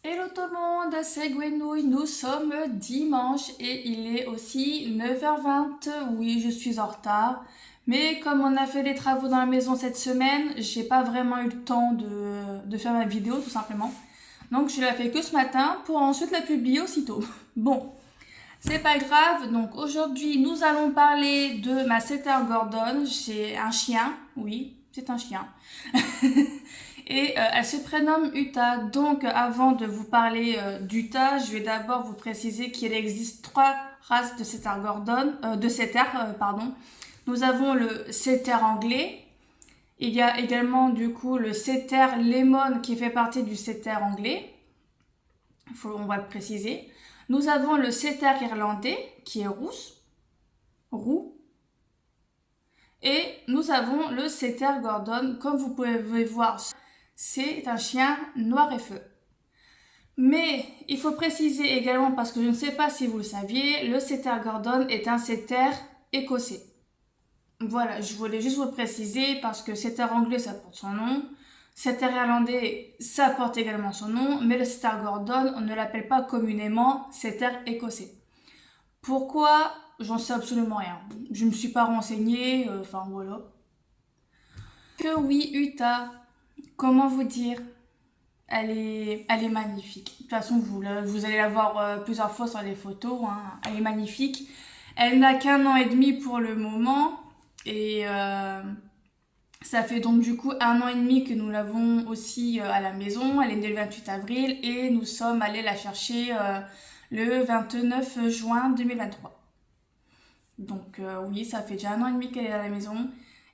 Hello tout le monde, c'est Gwenouille, nous sommes dimanche et il est aussi 9h20. Oui, je suis en retard, mais comme on a fait des travaux dans la maison cette semaine, j'ai pas vraiment eu le temps de faire ma vidéo tout simplement. Donc je l'ai fait que ce matin pour ensuite la publier aussitôt. Bon, c'est pas grave, donc aujourd'hui nous allons parler de ma setter Gordon. J'ai un chien, oui, c'est un chien. Et elle se prénomme Utah. Donc avant de vous parler d'Utah, je vais d'abord vous préciser qu'il existe trois races de setter Gordon, pardon. Nous avons le setter anglais. Il y a également du coup le setter lemon qui fait partie du setter anglais. On va le préciser. Nous avons le setter irlandais qui est roux. Et nous avons le setter Gordon. Comme vous pouvez voir, c'est un chien noir et feu. Mais il faut préciser également, parce que je ne sais pas si vous le saviez, le setter Gordon est un setter écossais. Voilà, je voulais juste vous le préciser parce que setter anglais ça porte son nom, setter irlandais ça porte également son nom, mais le setter Gordon on ne l'appelle pas communément setter écossais. Pourquoi? J'en sais absolument rien. Je ne me suis pas renseignée, enfin voilà. Que oui, Utah, comment vous dire? Elle est magnifique. De toute façon, vous allez la voir plusieurs fois sur les photos, hein. Elle est magnifique. Elle n'a qu'un an et demi pour le moment. Et ça fait donc du coup un an et demi que nous l'avons aussi à la maison. Elle est née le 28 avril et nous sommes allés la chercher le 29 juin 2023. Donc oui, ça fait déjà un an et demi qu'elle est à la maison.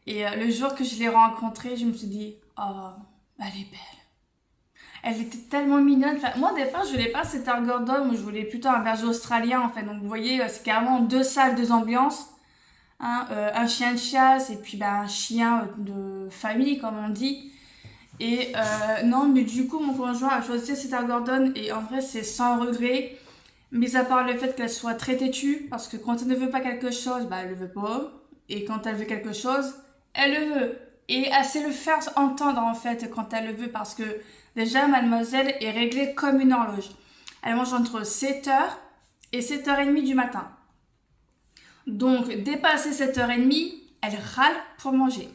Et le jour que je l'ai rencontrée, je me suis dit, oh, elle est belle. Elle était tellement mignonne. Enfin, moi, au départ, je voulais pas setter Gordon, moi, je voulais plutôt un berger australien, en fait. Donc, vous voyez, c'est carrément deux salles, deux ambiances. Hein, un chien de chasse et puis un chien de famille, comme on dit. Et non, mais du coup, mon conjoint a choisi setter Gordon et en vrai, c'est sans regret. Mis à part le fait qu'elle soit très têtue, parce que quand elle ne veut pas quelque chose, elle le veut pas. Et quand elle veut quelque chose, elle le veut. Et elle sait le faire entendre en fait quand elle le veut, parce que déjà, mademoiselle est réglée comme une horloge. Elle mange entre 7h et 7h30 du matin. Donc, dépassé 7h30, elle râle pour manger.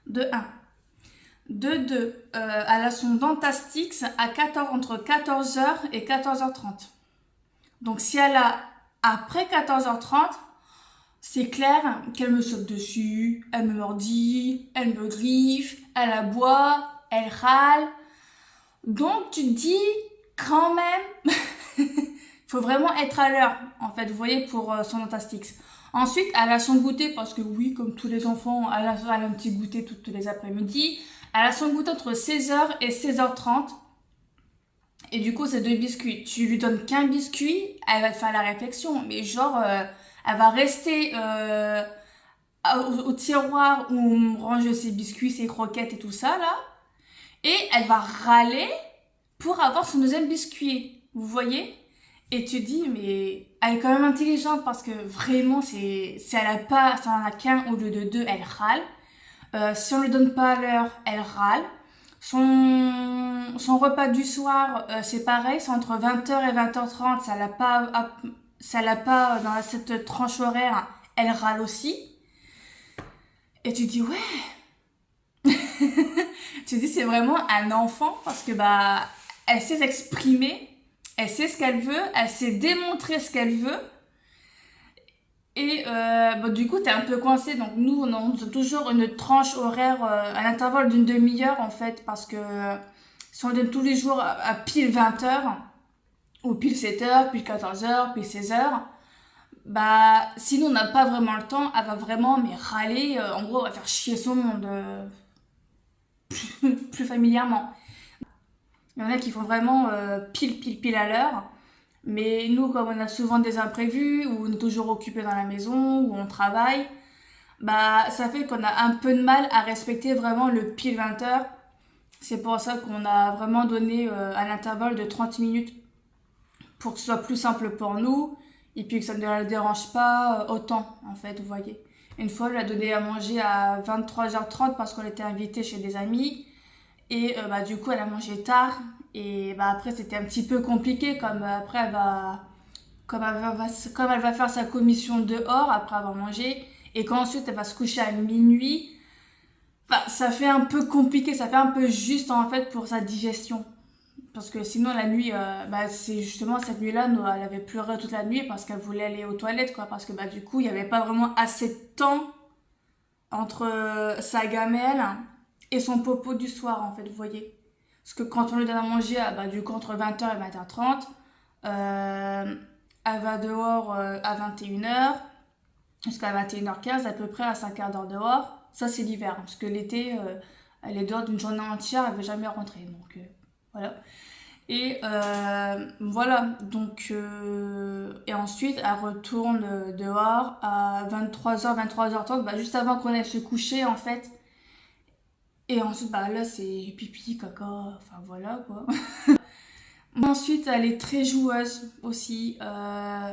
De 1. De 2. Elle a son Dentastix entre 14h et 14h30. Donc, si elle a après 14h30, c'est clair qu'elle me saute dessus, elle me mordit, elle me griffe, elle aboie, elle râle. Donc, tu te dis, quand même, il faut vraiment être à l'heure, en fait, vous voyez, pour son Dentastix. Ensuite, elle a son goûter, parce que oui, comme tous les enfants, elle a un petit goûter tous les après-midi. Elle a son goûter entre 16h et 16h30. Et du coup, c'est 2 biscuits. Tu lui donnes qu'un biscuit, elle va te faire la réflexion. Mais genre, elle va rester au tiroir où on range ses biscuits, ses croquettes et tout ça, là. Et elle va râler pour avoir son deuxième biscuit. Vous voyez? Et tu dis, mais elle est quand même intelligente parce que vraiment, si elle en a qu'un au lieu de deux, elle râle. Si on ne lui donne pas à l'heure, elle râle. Son repas du soir, c'est pareil, c'est entre 20h et 20h30. Ça l'a pas dans cette tranche horaire, elle râle aussi. Et tu dis, ouais. Tu dis, c'est vraiment un enfant parce que elle sait s'exprimer. Elle sait ce qu'elle veut, elle sait démontrer ce qu'elle veut. Et du coup, t'es un peu coincé. Donc nous, on a toujours une tranche horaire, un intervalle d'une demi-heure en fait. Parce que si on le donne tous les jours à pile 20h, ou pile 7h, pile 14h, pile 16h, sinon on n'a pas vraiment le temps, elle va vraiment râler. En gros, elle va faire chier son monde plus familièrement. Il y en a qui font vraiment pile à l'heure. Mais nous, comme on a souvent des imprévus, ou on est toujours occupé dans la maison, ou on travaille, ça fait qu'on a un peu de mal à respecter vraiment le pile 20h. C'est pour ça qu'on a vraiment donné un intervalle de 30 minutes pour que ce soit plus simple pour nous, et puis que ça ne la dérange pas autant, en fait, vous voyez. Une fois, elle a donné à manger à 23h30 parce qu'on était invité chez des amis. Et du coup, elle a mangé tard. Et bah, après, c'était un petit peu compliqué, comme après, comme elle va faire sa commission dehors après avoir mangé, et qu'ensuite elle va se coucher à minuit. Enfin, ça fait un peu compliqué, ça fait un peu juste en fait pour sa digestion. Parce que sinon la nuit, bah, c'est justement cette nuit-là, elle avait pleuré toute la nuit parce qu'elle voulait aller aux toilettes, quoi. Parce que bah, du coup, il n'y avait pas vraiment assez de temps entre sa gamelle et son popo du soir, en fait, vous voyez. Parce que quand on lui donne à manger, bah, du coup, entre 20h et 20h30, elle va dehors à 21h, jusqu'à 21h15, à peu près à 5 quarts d'heure dehors. Ça, c'est l'hiver, hein, parce que l'été, elle est dehors d'une journée entière, elle ne veut jamais rentrer. Donc, voilà. Et voilà, donc, et ensuite, elle retourne dehors à 23h, 23h30, bah, juste avant qu'on aille se coucher, en fait. Et ensuite, bah, là, c'est pipi, caca, enfin, voilà, quoi. Ensuite, elle est très joueuse aussi,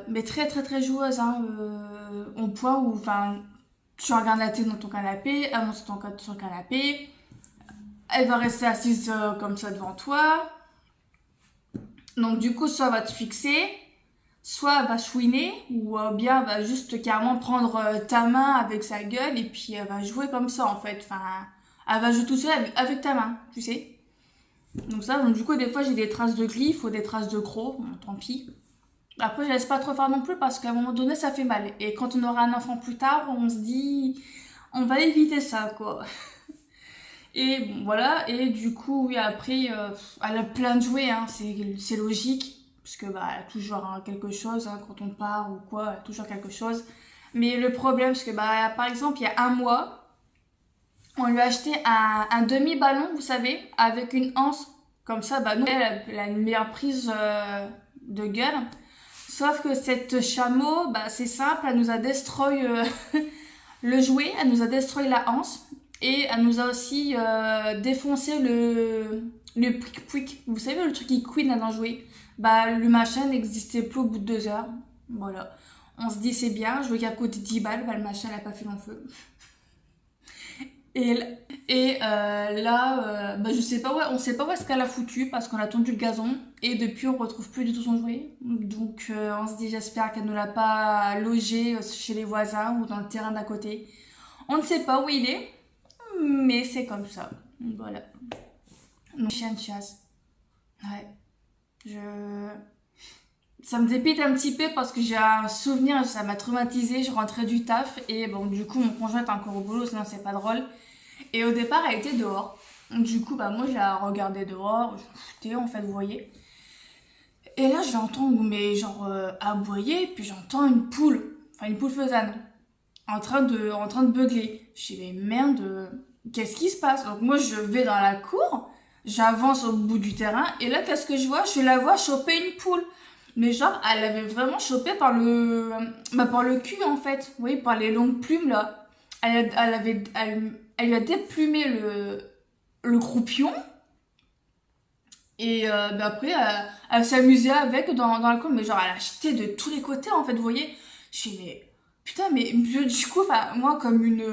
mais très très très joueuse, hein, au point où, enfin, tu regardes la télé dans ton canapé, elle monte sur ton canapé, elle va rester assise comme ça devant toi. Donc du coup, soit elle va te fixer, soit elle va chouiner, ou bien elle va juste carrément prendre ta main avec sa gueule et puis elle va jouer comme ça en fait. Enfin, elle va jouer tout seul avec ta main, tu sais. Donc ça, donc du coup, des fois j'ai des traces de griffes ou des traces de crocs, bon, tant pis. Après, je laisse pas trop faire non plus parce qu'à un moment donné, ça fait mal. Et quand on aura un enfant plus tard, on se dit, on va éviter ça, quoi. Et bon, voilà, et du coup, oui, après, elle a plein de jouets, hein, c'est logique, parce que bah, elle a toujours hein, quelque chose, hein, quand on part ou quoi, elle a toujours quelque chose. Mais le problème, c'est que bah, par exemple, il y a un mois, on lui a acheté un demi-ballon, vous savez, avec une anse. Comme ça, bah, nous, elle a une meilleure prise de gueule. Sauf que cette chameau, bah, c'est simple, elle nous a destroy le jouet, elle nous a destroy la anse. Et elle nous a aussi défoncé le pouic-pouic. Vous savez, le truc qui couine là dans le jouet. Bah, le machin n'existait plus au bout de 2 heures. Voilà. On se dit, c'est bien, jouet qui a coûté 10 balles, bah, le machin n'a pas fait long feu. Et, là, bah, je sais pas on sait pas où est-ce qu'elle a foutu parce qu'on a tendu le gazon et depuis on retrouve plus du tout son jouet. Donc on se dit j'espère qu'elle ne l'a pas logé chez les voisins ou dans le terrain d'à côté. On ne sait pas où il est, mais c'est comme ça. Voilà. Donc chien de chasse. Ouais. Je... Ça me dépite un petit peu parce que j'ai un souvenir, ça m'a traumatisée. Je rentrais du taf et bon, du coup, mon conjoint est encore au boulot, sinon c'est pas drôle. Et au départ, elle était dehors. Du coup, bah, moi, je la regardais dehors, je me foutais en fait, vous voyez. Et là, je l'entends, mais genre, aboyer, puis j'entends une poule, enfin une poule faisane, en train de beugler. Je dis, mais merde, qu'est-ce qui se passe? Donc, moi, je vais dans la cour, j'avance au bout du terrain, et là, qu'est-ce que je vois? Je la vois choper une poule. Mais genre, elle l'avait vraiment chopé par le cul, en fait. Vous voyez, par les longues plumes, là. Elle lui a déplumé le croupion. Et bah après, elle s'amusait avec dans la cour. Mais genre, elle a jeté de tous les côtés, en fait, vous voyez. Je suis mais putain, mais du coup, moi, comme une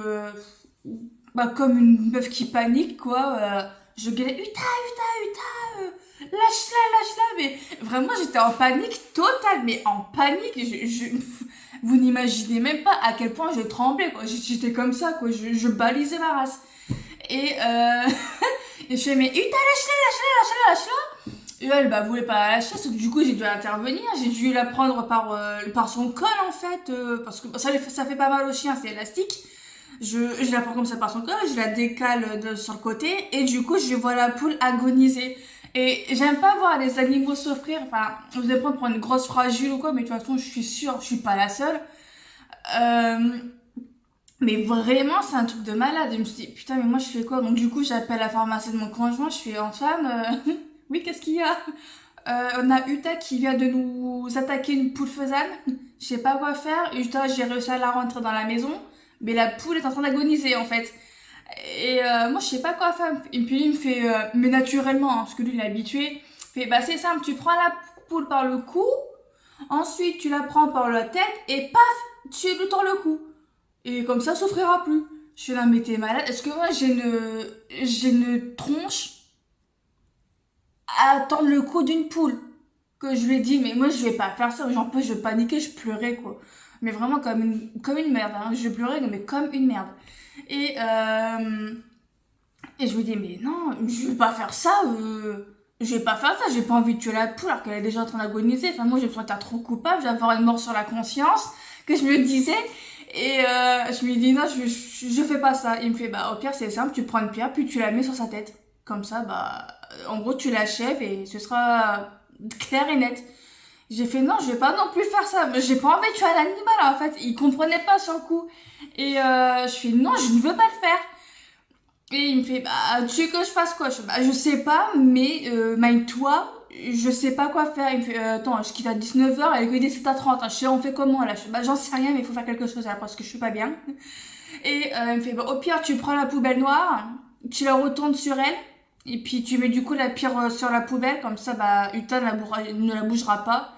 meuf qui panique, quoi, je gueulais, Uta, Uta, Uta, lâche-la, mais vraiment, j'étais en panique totale, mais en panique, vous n'imaginez même pas à quel point je tremblais, quoi. J'étais comme ça, quoi, je balisais ma race. Et, et je fais, mais Uta, lâche-la. Et elle, bah, voulait pas la lâcher, sauf que du coup, j'ai dû intervenir, j'ai dû la prendre par son col, en fait, parce que ça fait pas mal au chien, c'est élastique. Je la prends comme ça par son col, je la décale sur le côté, et du coup, je vois la poule agoniser. Et j'aime pas voir les animaux souffrir, enfin, vous allez prendre pour une grosse fragile ou quoi, mais de toute façon, je suis sûre, je suis pas la seule. Euh, mais vraiment, c'est un truc de malade. Et je me suis dit, putain, mais moi, je fais quoi? Donc, du coup, j'appelle la pharmacie de mon conjoint, je fais, Antoine, oui, qu'est-ce qu'il y a? On a Uta qui vient de nous attaquer une poule faisane. Je sais pas quoi faire. Uta, j'ai réussi à la rentrer dans la maison, mais la poule est en train d'agoniser, en fait. Et moi, je sais pas quoi faire. Et puis, il me fait, mais naturellement, hein, parce que lui, il est habitué. Il fait, bah, c'est simple, tu prends la poule par le cou, ensuite, tu la prends par la tête, et paf, tu lui tords le cou. Et comme ça, souffrira plus. Je suis là, mais t'es malade. Est-ce que moi, j'ai une tronche à tordre le cou d'une poule. Que je lui ai dit, mais moi je vais pas faire ça, j'en peux, je paniquais, je pleurais quoi. Mais vraiment comme une merde, hein. Je pleurais mais comme une merde. Et, euh, et je lui dis, mais non, je vais pas faire ça, je vais pas faire ça, j'ai pas envie de tuer la poule alors qu'elle est déjà en train d'agoniser. Enfin, moi je me sentais trop coupable, j'avais une mort sur la conscience, que je me disais. Je lui dis, non, je fais pas ça. Il me fait, bah au pire c'est simple, tu prends une pierre, puis tu la mets sur sa tête. Comme ça, bah, en gros, tu l'achèves et ce sera clair et net. J'ai fait non, je vais pas non plus faire ça. Mais j'ai pas envie de tuer un animal en fait. Il comprenait pas sur le coup. Je fais non, je ne veux pas le faire. Et il me fait bah tu veux que je fasse quoi? Je fais bah je sais pas, mais toi, je sais pas quoi faire. Il me fait attends, je quitte à 19h et que 17h30. Je sais on fait comment là? Je fais bah j'en sais rien, mais il faut faire quelque chose là parce que je suis pas bien. Il me fait bah au pire tu prends la poubelle noire, tu la retournes sur elle. Et puis tu mets du coup la pierre sur la poubelle, comme ça bah Uta ne la bougera pas.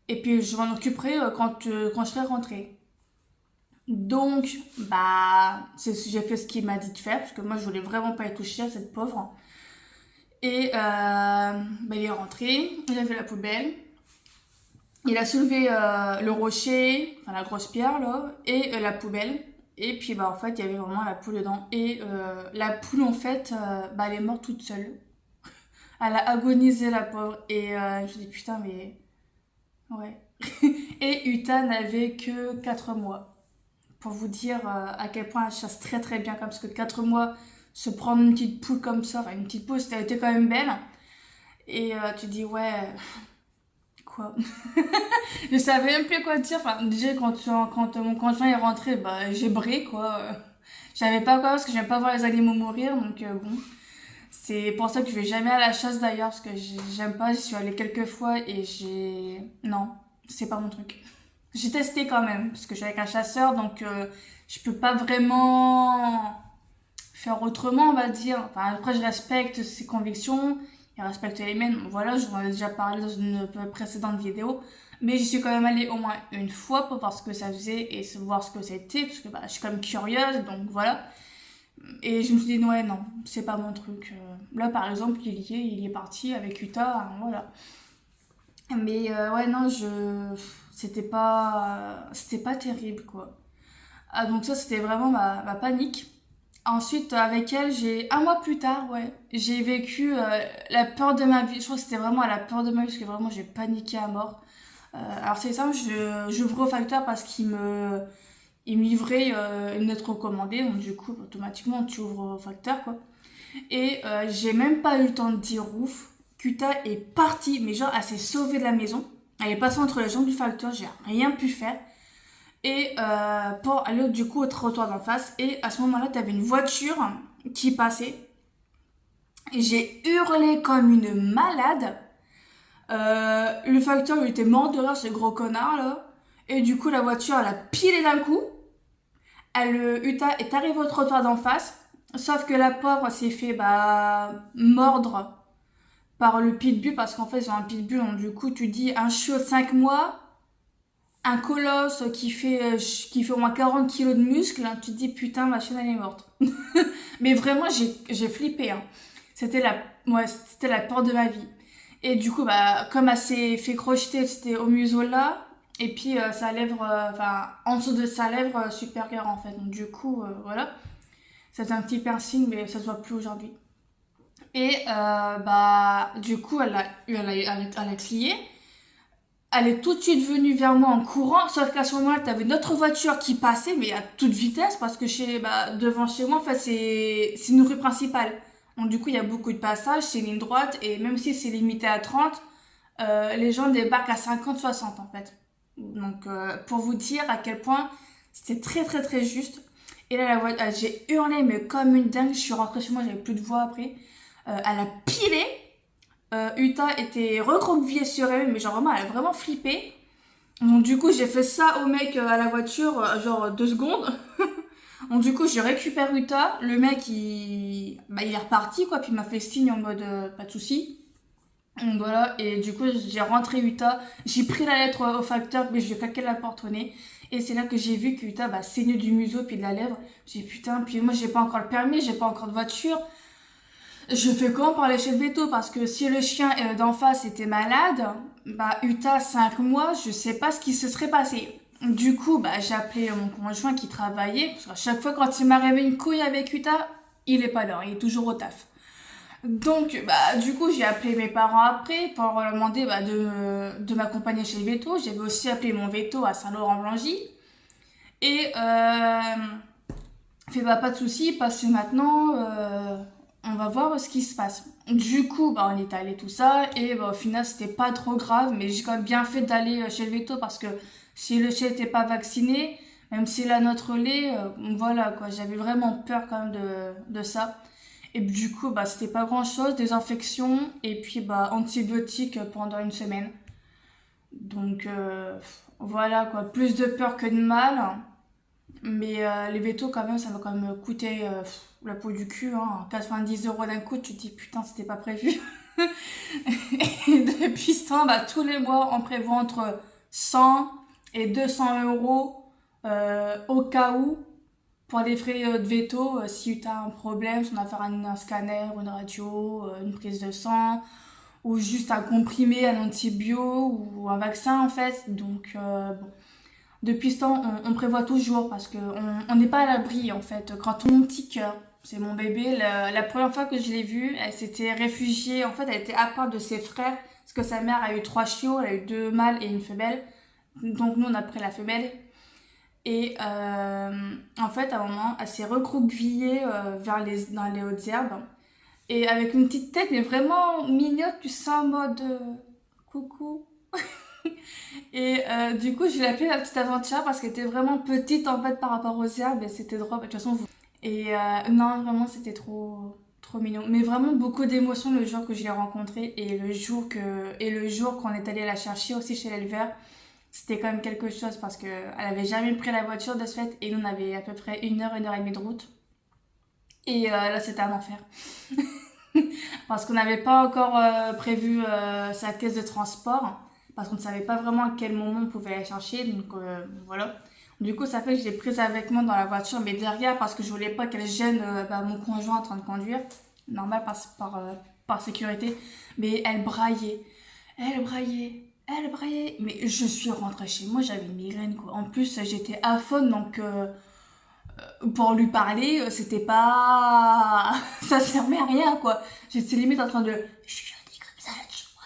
Et puis je m'en occuperai quand je serai rentrée. Donc, bah, j'ai fait ce qu'il m'a dit de faire, parce que moi je voulais vraiment pas y toucher à cette pauvre. Bah, il est rentré, il a fait la poubelle, il a soulevé le rocher, enfin la grosse pierre là, et la poubelle. Et puis bah en fait il y avait vraiment la poule dedans. La poule en fait, bah elle est morte toute seule. Elle a agonisé la pauvre. Je me dis putain mais ouais. Et Uta n'avait que 4 mois. Pour vous dire à quel point elle chasse très très bien. Comme parce que 4 mois, se prendre une petite poule comme ça, enfin une petite poule, c'était été quand même belle. Tu dis ouais, quoi. Je savais même plus quoi dire. Enfin, déjà quand mon conjoint est rentré, bah j'ai bré quoi. Je savais pas quoi parce que j'aime pas voir les animaux mourir. Donc bon. C'est pour ça que je vais jamais à la chasse d'ailleurs, parce que j'aime pas, j'y suis allée quelques fois et j'ai... Non, c'est pas mon truc. J'ai testé quand même, parce que je suis avec un chasseur, donc je peux pas vraiment faire autrement, on va dire. Enfin, après, je respecte ses convictions, il respecte les miennes. Voilà, je vous en ai déjà parlé dans une précédente vidéo, mais j'y suis quand même allée au moins une fois pour voir ce que ça faisait et voir ce que c'était, parce que bah, je suis quand même curieuse, donc voilà. Et je me suis dit, ouais, non, c'est pas mon truc. Là, par exemple, il y est parti avec Utah, hein, voilà. Mais ouais, non, c'était pas terrible, quoi. Ah, donc ça, c'était vraiment ma panique. Ensuite, avec elle, un mois plus tard, ouais, j'ai vécu la peur de ma vie. Je crois que c'était vraiment la peur de ma vie, parce que vraiment, j'ai paniqué à mort. Alors c'est simple, j'ouvre au facteur parce il me livrait une lettre recommandée, donc du coup, automatiquement, tu ouvres au facteur, quoi. J'ai même pas eu le temps de dire ouf. Kuta est partie, mais genre, elle s'est sauvée de la maison. Elle est passée entre les jambes du facteur, j'ai rien pu faire. Pour aller du coup au trottoir d'en face. Et à ce moment-là, t'avais une voiture qui passait. Et j'ai hurlé comme une malade. Le facteur, il était mort de rire, ce gros connard là. Et du coup, la voiture, elle a pilé d'un coup. Uta est arrivée au trottoir d'en face. Sauf que la pauvre s'est fait mordre par le pitbull. Parce qu'en fait, ils ont un pitbull. Donc, du coup, tu dis un chiot de 5 mois, un colosse qui fait au moins 40 kilos de muscles. Hein, tu te dis putain, ma chienne, elle est morte. Mais vraiment, j'ai flippé. Hein. C'était la peur de ma vie. Et du coup, bah, comme elle s'est fait crocheter, c'était au museau là. Et puis sa lèvre, en dessous de sa lèvre supérieure en fait. Donc du coup, voilà. C'est un petit piercing, mais ça se voit plus aujourd'hui. Du coup, elle a crié. Elle est tout de suite venue vers moi en courant, sauf qu'à ce moment-là, t'avais une autre voiture qui passait, mais à toute vitesse, parce que devant chez moi, en fait, c'est une rue principale. Donc du coup, il y a beaucoup de passages, c'est une ligne droite, et même si c'est limité à 30, les gens débarquent à 50-60 en fait. Donc pour vous dire à quel point c'était très très très juste. Et là, j'ai hurlé, mais comme une dingue, je suis rentrée chez moi, j'avais plus de voix après. Elle a pilé. Uta était recroquevillée sur elle, mais genre vraiment, elle a vraiment flippé. Donc du coup, j'ai fait ça au mec à la voiture, genre 2 secondes. Donc du coup, je récupère Uta. Le mec, il est reparti, quoi. Puis il m'a fait signe en mode pas de soucis. Donc voilà, et du coup, j'ai rentré Uta. J'ai pris la lettre au facteur, mais je lui ai claqué la porte au nez. Et c'est là que j'ai vu que Uta saignait du museau puis de la lèvre. J'ai dit putain, puis moi, j'ai pas encore le permis, j'ai pas encore de voiture. Je fais comment pour aller chez le veto? Parce que si le chien d'en face était malade, bah Uta, 5 mois, je sais pas ce qui se serait passé. Du coup, bah j'ai appelé mon conjoint qui travaillait, parce qu'à chaque fois quand il m'arrivait une couille avec Uta, il est pas là, il est toujours au taf. Donc, bah, du coup, j'ai appelé mes parents après pour leur demander de m'accompagner chez le veto. J'avais aussi appelé mon veto à Saint-Laurent-Blangy. Et fait bah pas de soucis parce que maintenant on va voir ce qui se passe. Du coup bah on est allé tout ça et bah, au final c'était pas trop grave mais j'ai quand même bien fait d'aller chez le veto parce que si le chien était pas vacciné, même s'il a notre lait, voilà quoi, j'avais vraiment peur quand même de ça. Et du coup bah c'était pas grand chose, désinfection et puis bah antibiotiques pendant une semaine. Donc voilà quoi, plus de peur que de mal. Mais les vétos, quand même, ça va quand même coûter la peau du cul. Hein. 90 € d'un coup, tu te dis putain, c'était pas prévu. Et depuis ce temps, bah, tous les mois, on prévoit entre 100 et 200 € au cas où pour les frais de veto. Si tu as un problème, si on a à faire un scanner, une radio, une prise de sang, ou juste un comprimé, un antibio ou un vaccin en fait. Donc, bon. Depuis ce temps, on prévoit toujours parce qu'on on n'est pas à l'abri en fait. Quand mon petit cœur, c'est mon bébé, la première fois que je l'ai vue, elle s'était réfugiée. En fait, elle était à part de ses frères parce que sa mère a eu 3 chiots, elle a eu 2 mâles et une femelle. Donc nous, on a pris la femelle. Et en fait, à un moment, elle s'est recroquevillée dans les hautes herbes. Et avec une petite tête, mais vraiment mignonne, tu sais, en mode coucou. Et du coup, je l'ai appelée la petite aventure parce qu'elle était vraiment petite en fait par rapport aux herbes et c'était drôle. De toute façon, et non, vraiment, c'était trop mignon. Mais vraiment beaucoup d'émotions le jour que je l'ai rencontrée et le jour qu'on est allé la chercher aussi chez l'éleveur. C'était quand même quelque chose parce qu'elle avait jamais pris la voiture de ce fait et nous on avait à peu près une heure et demie de route. Et là, c'était un enfer. Parce qu'on n'avait pas encore prévu sa caisse de transport, parce qu'on ne savait pas vraiment à quel moment on pouvait la chercher, donc voilà. Du coup, ça fait que je l'ai prise avec moi dans la voiture, mais derrière, parce que je voulais pas qu'elle gêne mon conjoint en train de conduire, normal par sécurité, mais elle braillait, mais je suis rentrée chez moi, j'avais une migraine quoi. En plus, j'étais aphone, donc pour lui parler, c'était pas. Ça servait à rien, quoi. J'étais limite en train de. Je suis dit comme ça, tu vois.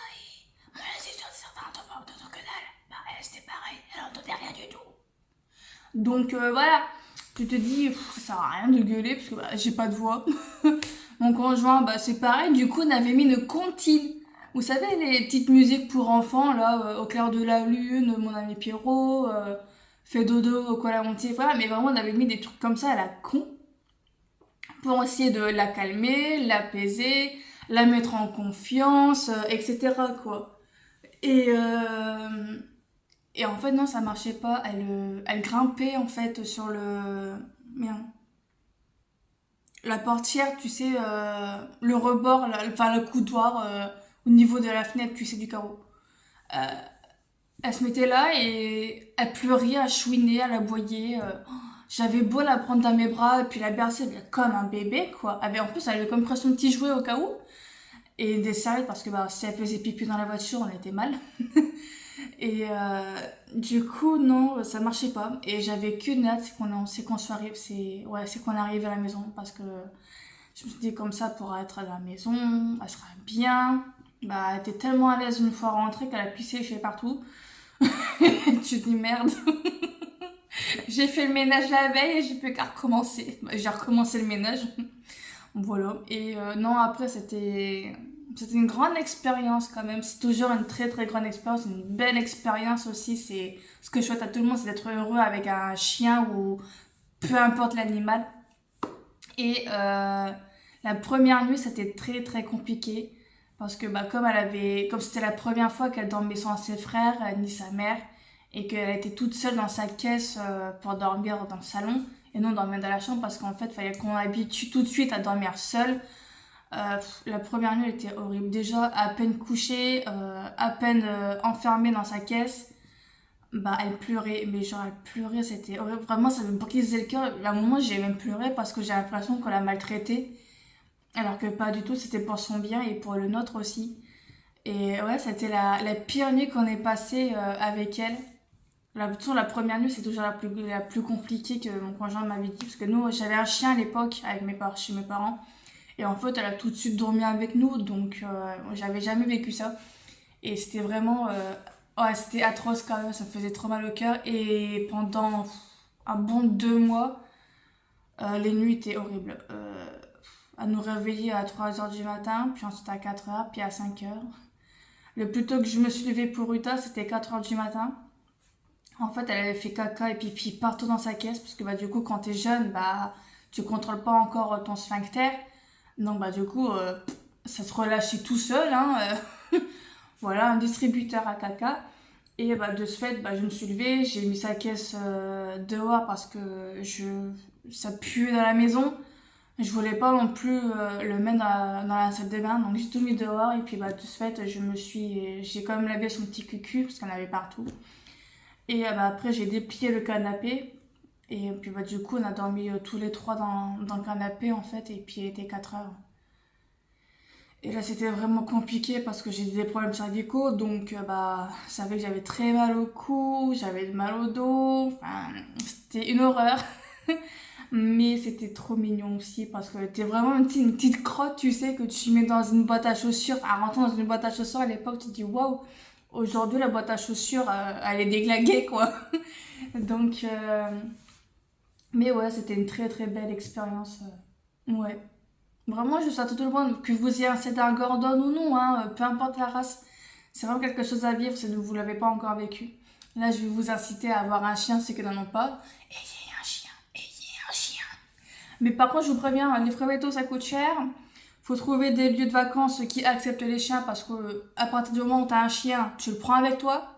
Moi, c'est sûr, certains entendent que dalle. Bah, elle, c'était pareil. Elle entendait rien du tout. Donc, voilà. Tu te dis, ça sert à rien de gueuler parce que bah, j'ai pas de voix. Mon conjoint, bah, c'est pareil. Du coup, on avait mis une comptine. Vous savez, les petites musiques pour enfants, là, au clair de la lune, mon ami Pierrot. Fait dodo au cola montier, voilà, mais vraiment on avait mis des trucs comme ça à la con pour essayer de la calmer, l'apaiser, la mettre en confiance, etc. quoi. Et, euh, et en fait non ça marchait pas, elle grimpait en fait sur merde, la portière, tu sais, le rebord, enfin le coudoir au niveau de la fenêtre, tu sais, du carreau. Euh, Elle se mettait là et elle pleurait, elle chouinait, elle aboyait. J'avais beau la prendre dans mes bras et puis la bercer comme un bébé, quoi. En plus, elle avait comme pris son petit jouet au cas où. Et des serviettes parce que bah, si elle faisait pipi dans la voiture, on était mal. Et du coup, non, ça marchait pas. Et j'avais qu'une hâte, c'est qu'on soit arrivé, c'est qu'on arrive à la maison parce que je me suis dit comme ça pour être à la maison, elle sera bien. Bah, elle était tellement à l'aise une fois rentrée qu'elle a pissé chez partout. Tu te dis merde. J'ai fait le ménage la veille et j'ai plus qu'à recommencer. Bah, j'ai recommencé le ménage. Voilà. Et non, après, c'était une grande expérience quand même. C'est toujours une très très grande expérience, une belle expérience aussi. C'est ce que je souhaite à tout le monde, c'est d'être heureux avec un chien ou peu importe l'animal. Et la première nuit, c'était très très compliqué. Parce que bah, comme c'était la première fois qu'elle dormait sans ses frères ni sa mère, et qu'elle était toute seule dans sa caisse pour dormir dans le salon, et nous on dormait dans la chambre parce qu'en fait il fallait qu'on habitue tout de suite à dormir seule. La première nuit elle était horrible. Déjà à peine couchée, à peine enfermée dans sa caisse, bah elle pleurait, mais genre elle pleurait, c'était horrible. Vraiment ça me brisait le cœur. À un moment j'ai même pleuré parce que j'ai l'impression qu'on l'a maltraitée. Alors que pas du tout, c'était pour son bien et pour le nôtre aussi. Et ouais, c'était la pire nuit qu'on ait passée avec elle. Toujours la première nuit, c'est toujours la plus compliquée que mon conjoint m'avait dit. Parce que nous, j'avais un chien à l'époque avec chez mes parents. Et en fait, elle a tout de suite dormi avec nous. Donc, j'avais jamais vécu ça. Et c'était vraiment... ouais, c'était atroce quand même. Ça me faisait trop mal au cœur. Et pendant un bon 2 mois, les nuits étaient horribles. À nous réveiller à 3 heures du matin, puis ensuite à 4 heures, puis à 5 heures. Le plus tôt que je me suis levée pour Ruta, c'était 4 heures du matin. En fait, elle avait fait caca et pipi partout dans sa caisse, parce que bah, du coup, quand t'es jeune, bah, tu contrôles pas encore ton sphincter. Donc, bah, du coup, ça se relâchait tout seul, hein. Voilà, un distributeur à caca. Et bah, de ce fait, bah, je me suis levée, j'ai mis sa caisse dehors parce que ça puait dans la maison. Je voulais pas non plus le mettre dans la salle de bain, donc j'ai tout mis dehors. Et puis bah, de ce fait, j'ai quand même lavé son petit cucu parce qu'il y en avait partout. Et bah, après, j'ai déplié le canapé. Et puis bah, du coup, on a dormi tous les trois dans le canapé en fait. Et puis il était 4 heures. Et là, c'était vraiment compliqué parce que j'ai des problèmes cervicaux. Donc, bah, ça fait que j'avais très mal au cou, j'avais mal au dos. Enfin, c'était une horreur. Mais c'était trop mignon aussi parce que t'es vraiment une petite crotte, tu sais, que tu mets dans une boîte à chaussures. Enfin, en rentrant dans une boîte à chaussures à l'époque, tu te dis waouh, aujourd'hui la boîte à chaussures, elle est déglinguée quoi. Donc, mais ouais, c'était une très très belle expérience. Ouais. Vraiment, je souhaite à tout le monde que vous ayez un Gordon ou non, hein, peu importe la race. C'est vraiment quelque chose à vivre si vous ne l'avez pas encore vécu. Là, je vais vous inciter à avoir un chien, ceux qui n'en ont pas. Ayez un chien, ayez un chien. Mais par contre, je vous préviens, les frais vétos, ça coûte cher. Faut trouver des lieux de vacances qui acceptent les chiens parce que à partir du moment où tu as un chien, tu le prends avec toi.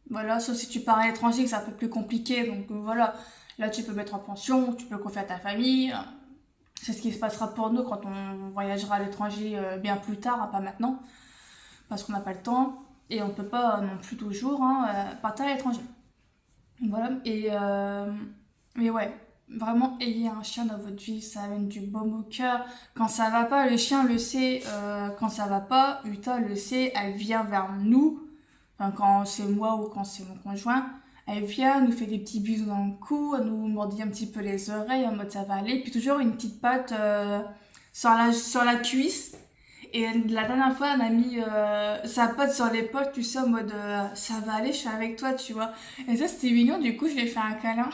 Voilà, sauf si tu pars à l'étranger, que c'est un peu plus compliqué. Donc voilà, là tu peux mettre en pension, tu peux le confier à ta famille. C'est ce qui se passera pour nous quand on voyagera à l'étranger bien plus tard, hein, pas maintenant, parce qu'on n'a pas le temps et on ne peut pas non plus toujours partir à l'étranger. Voilà, mais ouais, vraiment ayez un chien dans votre vie, ça amène du baume au cœur. Quand ça va pas, le chien le sait, quand ça va pas, Uta le sait, elle vient vers nous, enfin, quand c'est moi ou quand c'est mon conjoint. Elle vient, nous fait des petits bisous dans le cou, elle nous mordit un petit peu les oreilles en mode ça va aller. Puis toujours une petite patte sur la cuisse. Et la dernière fois, elle a mis sa patte sur l'épaule, tu sais, en mode ça va aller, je suis avec toi, tu vois. Et ça, c'était mignon, du coup, je lui ai fait un câlin.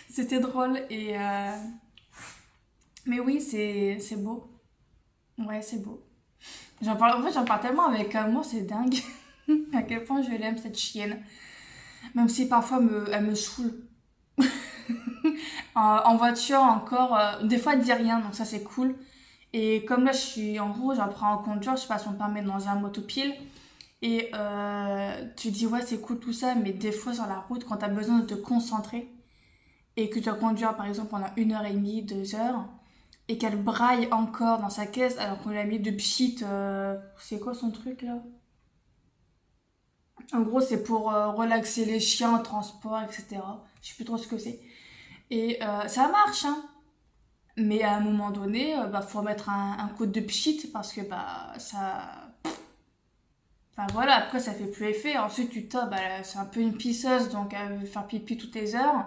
C'était drôle. Mais oui, c'est beau. Ouais, c'est beau. En fait, j'en parle tellement avec amour, c'est dingue. À quel point je l'aime, cette chienne. Même si parfois elle me saoule. En voiture encore, des fois elle dit rien, donc ça c'est cool. Et comme là je suis en gros, j'apprends à conduire, je passe mon permis dans un motopile. Et tu dis ouais c'est cool tout ça, mais des fois sur la route quand t'as besoin de te concentrer et que tu dois conduire par exemple pendant 1 heure et demie, 2 heures, et qu'elle braille encore dans sa caisse alors qu'on lui a mis de pchit, c'est quoi son truc là? En gros, c'est pour relaxer les chiens en transport, etc. Je sais plus trop ce que c'est. Et ça marche, hein. Mais à un moment donné, bah, faut mettre un coup de pchit parce que bah, ça. Enfin voilà, après ça fait plus effet. Ensuite, bah, c'est un peu une pisseuse, donc elle veut faire pipi toutes les heures.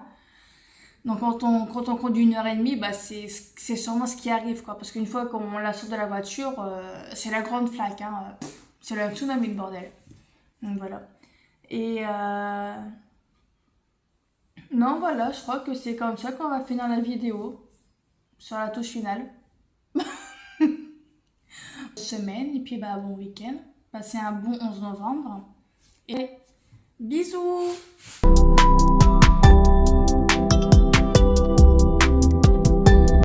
Donc quand on conduit 1 heure et demie, bah, c'est sûrement ce qui arrive, quoi. Parce qu'une fois qu'on la sort de la voiture, c'est la grande flaque, hein. C'est le tsunami, le bordel. Donc voilà. Et non, voilà, je crois que c'est comme ça qu'on va finir la vidéo sur la touche finale. Semaine, et puis bah bon week-end. Passez un bon 11 novembre. Et bisous!